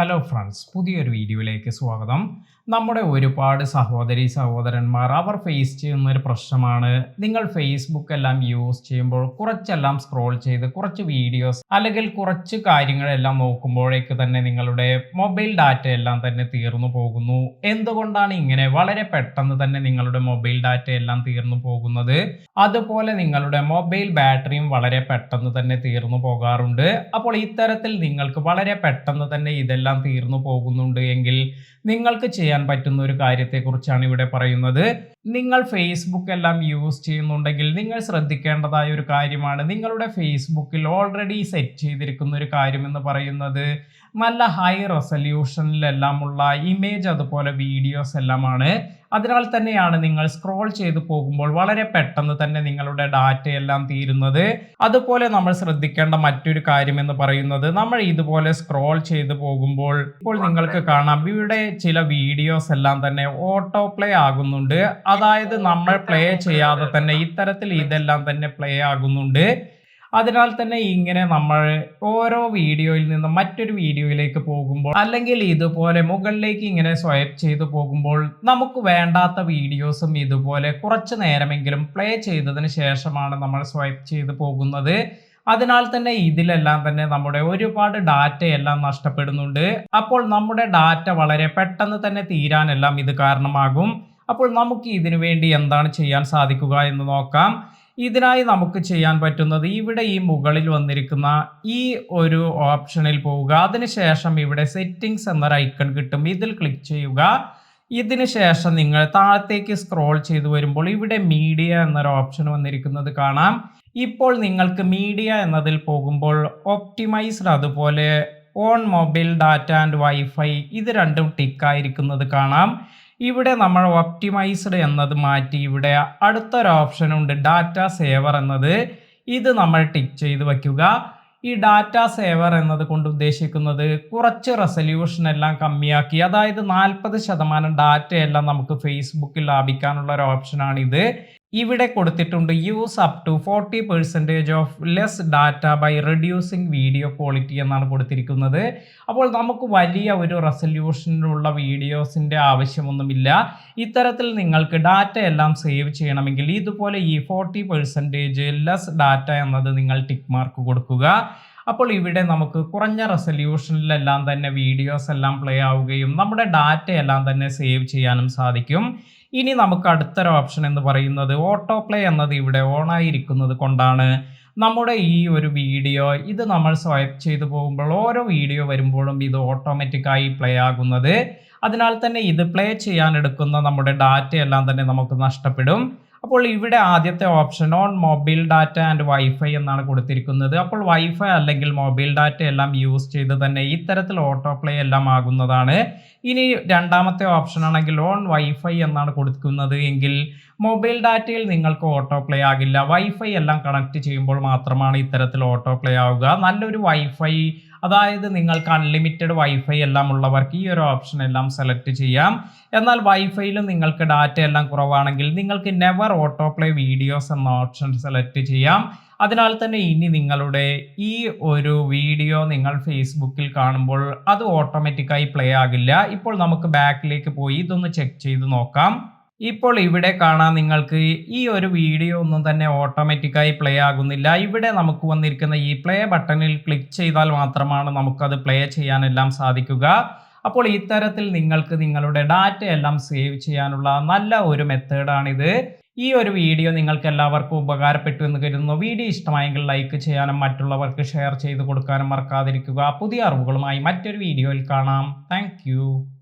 Hello friends, പുതിയൊരു വീഡിയോയിലേക്ക് സ്വാഗതം. നമ്മുടെ ഒരുപാട് സഹോദരി സഹോദരന്മാർ അവർ ഫേസ് ചെയ്യുന്ന ഒരു പ്രശ്നമാണ്, നിങ്ങൾ ഫേസ്ബുക്ക് എല്ലാം യൂസ് ചെയ്യുമ്പോൾ കുറച്ചെല്ലാം സ്ക്രോൾ ചെയ്ത് കുറച്ച് വീഡിയോസ് അല്ലെങ്കിൽ കുറച്ച് കാര്യങ്ങളെല്ലാം നോക്കുമ്പോഴേക്ക് തന്നെ നിങ്ങളുടെ മൊബൈൽ ഡാറ്റ എല്ലാം തന്നെ തീർന്നു പോകുന്നു. എന്തുകൊണ്ടാണ് ഇങ്ങനെ വളരെ പെട്ടെന്ന് തന്നെ നിങ്ങളുടെ മൊബൈൽ ഡാറ്റ എല്ലാം തീർന്നു പോകുന്നത്? അതുപോലെ നിങ്ങളുടെ മൊബൈൽ ബാറ്ററിയും വളരെ പെട്ടെന്ന് തന്നെ തീർന്നു പോകാറുണ്ട്. അപ്പോൾ ഇത്തരത്തിൽ നിങ്ങൾക്ക് വളരെ പെട്ടെന്ന് തന്നെ ഇതെല്ലാം തീർന്നു പോകുന്നുണ്ട് എങ്കിൽ നിങ്ങൾക്ക് ചെയ്യാൻ പറ്റുന്ന ഒരു കാര്യത്തെക്കുറിച്ചാണ് ഇവിടെ പറയുന്നത്. നിങ്ങൾ ഫേസ്ബുക്ക് എല്ലാം യൂസ് ചെയ്യുന്നുണ്ടെങ്കിൽ നിങ്ങൾ ശ്രദ്ധിക്കേണ്ടതായ ഒരു കാര്യമാണ്, നിങ്ങളുടെ ഫേസ്ബുക്കിൽ ഓൾറെഡി സെറ്റ് ചെയ്തിരിക്കുന്ന ഒരു കാര്യം എന്ന് പറയുന്നത് നല്ല ഹൈ റെസൊല്യൂഷനിലെല്ലാമുള്ള ഇമേജ് അതുപോലെ വീഡിയോസ് എല്ലാമാണ്. അതിനാൽ തന്നെയാണ് നിങ്ങൾ സ്ക്രോൾ ചെയ്തു പോകുമ്പോൾ വളരെ പെട്ടെന്ന് തന്നെ നിങ്ങളുടെ ഡാറ്റ എല്ലാം തീരുന്നത്. അതുപോലെ നമ്മൾ ശ്രദ്ധിക്കേണ്ട മറ്റൊരു കാര്യം എന്ന് പറയുന്നത്, നമ്മൾ ഇതുപോലെ സ്ക്രോൾ ചെയ്തു പോകുമ്പോൾ ഇപ്പോൾ നിങ്ങൾക്ക് കാണാം ഇവിടെ ചില വീഡിയോസ് എല്ലാം തന്നെ ഓട്ടോ പ്ലേ ആകുന്നുണ്ട്. അതായത് നമ്മൾ പ്ലേ ചെയ്യാതെ തന്നെ ഇത്തരത്തിൽ ഇതെല്ലാം തന്നെ പ്ലേ ആകുന്നുണ്ട്. അതിനാൽ തന്നെ ഇങ്ങനെ നമ്മൾ ഓരോ വീഡിയോയിൽ നിന്നും മറ്റൊരു വീഡിയോയിലേക്ക് പോകുമ്പോൾ അല്ലെങ്കിൽ ഇതുപോലെ മുകളിലേക്ക് ഇങ്ങനെ സ്വൈപ്പ് ചെയ്തു പോകുമ്പോൾ നമുക്ക് വേണ്ടാത്ത വീഡിയോസും ഇതുപോലെ കുറച്ചു നേരമെങ്കിലും പ്ലേ ചെയ്തതിന് ശേഷമാണ് നമ്മൾ സ്വൈപ്പ് ചെയ്തു പോകുന്നത്. അതിനാൽ തന്നെ ഇതിലെല്ലാം തന്നെ നമ്മുടെ ഒരുപാട് ഡാറ്റ എല്ലാം നഷ്ടപ്പെടുന്നുണ്ട്. അപ്പോൾ നമ്മുടെ ഡാറ്റ വളരെ പെട്ടെന്ന് തന്നെ തീരാനെല്ലാം ഇത് കാരണമാകും. അപ്പോൾ നമുക്ക് ഇതിനു വേണ്ടി എന്താണ് ചെയ്യാൻ സാധിക്കുക എന്ന് നോക്കാം. ഇതിനായി നമുക്ക് ചെയ്യാൻ പറ്റുന്നത്, ഇവിടെ ഈ മുകളിൽ വന്നിരിക്കുന്ന ഈ ഒരു ഓപ്ഷനിൽ പോവുക. അതിനുശേഷം ഇവിടെ സെറ്റിംഗ്സ് എന്നൊരു ഐക്കൺ കിട്ടും, ഇതിൽ ക്ലിക്ക് ചെയ്യുക. ഇതിന് ശേഷം നിങ്ങൾ താഴത്തേക്ക് സ്ക്രോൾ ചെയ്തു വരുമ്പോൾ ഇവിടെ മീഡിയ എന്നൊരു ഓപ്ഷൻ വന്നിരിക്കുന്നത് കാണാം. ഇപ്പോൾ നിങ്ങൾക്ക് മീഡിയ എന്നതിൽ പോകുമ്പോൾ ഒപ്റ്റിമൈസ്ഡ് അതുപോലെ on mobile data and wifi ഇത് രണ്ടും ടിക്കായിരിക്കുന്നത് കാണാം. ഇവിടെ നമ്മൾ ഒപ്റ്റിമൈസ്ഡ് എന്നത് മാറ്റി ഇവിടെ അടുത്തൊരു ഓപ്ഷൻ ഉണ്ട് ഡാറ്റ സേവർ എന്നത്, ഇത് നമ്മൾ ടിക്ക് ചെയ്ത് വയ്ക്കുക. ഈ ഡാറ്റ സേവർ എന്നത് കൊണ്ട് ഉദ്ദേശിക്കുന്നത് കുറച്ച് റെസൊല്യൂഷൻ എല്ലാം കമ്മിയാക്കി, അതായത് 40% ഡാറ്റ എല്ലാം നമുക്ക് ഫേസ്ബുക്കിൽ ലാഭിക്കാനുള്ള ഒരു ഓപ്ഷനാണിത്. ഇവിടെ കൊടുത്തിട്ടുണ്ട് use up to 40% off less data by reducing video quality എന്നാണ് കൊടുത്തിരിക്കുന്നത്. അപ്പോൾ നമുക്ക് വലിയ ഒരു റെസൊല്യൂഷനിലുള്ള വീഡിയോസിൻ്റെ ആവശ്യമൊന്നുമില്ല. ഇത്തരത്തിൽ നിങ്ങൾക്ക് ഡാറ്റ എല്ലാം സേവ് ചെയ്യണമെങ്കിൽ ഇതുപോലെ ഈ 40% ലെസ് ഡാറ്റ എന്നത് നിങ്ങൾ ടിക്ക് മാർക്ക് കൊടുക്കുക. അപ്പോൾ ഇവിടെ നമുക്ക് കുറഞ്ഞ റെസൊല്യൂഷനിലെല്ലാം തന്നെ വീഡിയോസ് എല്ലാം പ്ലേ ആവുകയും നമ്മുടെ ഡാറ്റ എല്ലാം തന്നെ സേവ് ചെയ്യാനും സാധിക്കും. ഇനി നമുക്ക് അടുത്തൊരു ഓപ്ഷൻ എന്ന് പറയുന്നത് ഓട്ടോ പ്ലേ എന്നത് ഇവിടെ ഓൺ ആയിരിക്കുന്നത് കൊണ്ടാണ് നമ്മുടെ ഈ ഒരു വീഡിയോ ഇത് നമ്മൾ സ്വൈപ്പ് ചെയ്തു പോകുമ്പോൾ ഓരോ വീഡിയോ വരുമ്പോഴും ഇത് ഓട്ടോമാറ്റിക്കായി പ്ലേ ആകുന്നത്. അതിനാൽ തന്നെ ഇത് പ്ലേ ചെയ്യാൻ എടുക്കുന്ന നമ്മുടെ ഡാറ്റ എല്ലാം തന്നെ നമുക്ക് നഷ്ടപ്പെടും. അപ്പോൾ ഇവിടെ ആദ്യത്തെ option on mobile data and wifi എന്നാണ് കൊടുത്തിരിക്കുന്നത്. അപ്പോൾ വൈഫൈ അല്ലെങ്കിൽ മൊബൈൽ ഡാറ്റ എല്ലാം യൂസ് ചെയ്ത് തന്നെ ഇത്തരത്തിൽ ഓട്ടോ പ്ലേ എല്ലാം ആകുന്നതാണ്. ഇനി രണ്ടാമത്തെ ഓപ്ഷൻ ആണെങ്കിൽ ഓൺ വൈഫൈ എന്നാണ് കൊടുക്കുന്നത് എങ്കിൽ മൊബൈൽ ഡാറ്റയിൽ നിങ്ങൾക്ക് ഓട്ടോ പ്ലേ ആകില്ല, വൈഫൈ എല്ലാം കണക്ട് ചെയ്യുമ്പോൾ മാത്രമാണ് ഇത്തരത്തിൽ ഓട്ടോ പ്ലേ ആവുക. നല്ലൊരു വൈഫൈ, അതായത് നിങ്ങൾക്ക് അൺലിമിറ്റഡ് വൈഫൈ എല്ലാം ഉള്ളവർക്ക് ഈ ഒരു ഓപ്ഷൻ എല്ലാം സെലക്ട് ചെയ്യാം. എന്നാൽ വൈഫൈയിലും നിങ്ങൾക്ക് ഡാറ്റ എല്ലാം കുറവാണെങ്കിൽ നിങ്ങൾക്ക് നെവർ ഓട്ടോ പ്ലേ വീഡിയോസ് എന്ന ഓപ്ഷൻ സെലക്ട് ചെയ്യാം. അതിനാൽ തന്നെ ഇനി നിങ്ങളുടെ ഈ ഒരു വീഡിയോ നിങ്ങൾ ഫേസ്ബുക്കിൽ കാണുമ്പോൾ അത് ഓട്ടോമാറ്റിക്കായി പ്ലേ ആകില്ല. ഇപ്പോൾ നമുക്ക് ബാക്കിലേക്ക് പോയി ഇതൊന്ന് ചെക്ക് ചെയ്ത് നോക്കാം. ഇപ്പോൾ ഇവിടെ കാണാൻ നിങ്ങൾക്ക് ഈ ഒരു വീഡിയോ ഒന്നും തന്നെ ഓട്ടോമാറ്റിക്കായി പ്ലേ ആകുന്നില്ല. ഇവിടെ നമുക്ക് വന്നിരിക്കുന്ന ഈ പ്ലേ ബട്ടണിൽ ക്ലിക്ക് ചെയ്താൽ മാത്രമാണ് നമുക്കത് പ്ലേ ചെയ്യാനെല്ലാം സാധിക്കുക. അപ്പോൾ ഇത്തരത്തിൽ നിങ്ങൾക്ക് നിങ്ങളുടെ ഡാറ്റ എല്ലാം സേവ് ചെയ്യാനുള്ള നല്ല ഒരു മെത്തേഡാണിത്. ഈ ഒരു വീഡിയോ നിങ്ങൾക്ക് എല്ലാവർക്കും ഉപകാരപ്പെട്ടു എന്ന് കരുതുന്നു. വീഡിയോ ഇഷ്ടമായെങ്കിൽ ലൈക്ക് ചെയ്യാനും മറ്റുള്ളവർക്ക് ഷെയർ ചെയ്ത് കൊടുക്കാനും മറക്കാതിരിക്കുക. പുതിയ അറിവുകളുമായി മറ്റൊരു വീഡിയോയിൽ കാണാം. താങ്ക്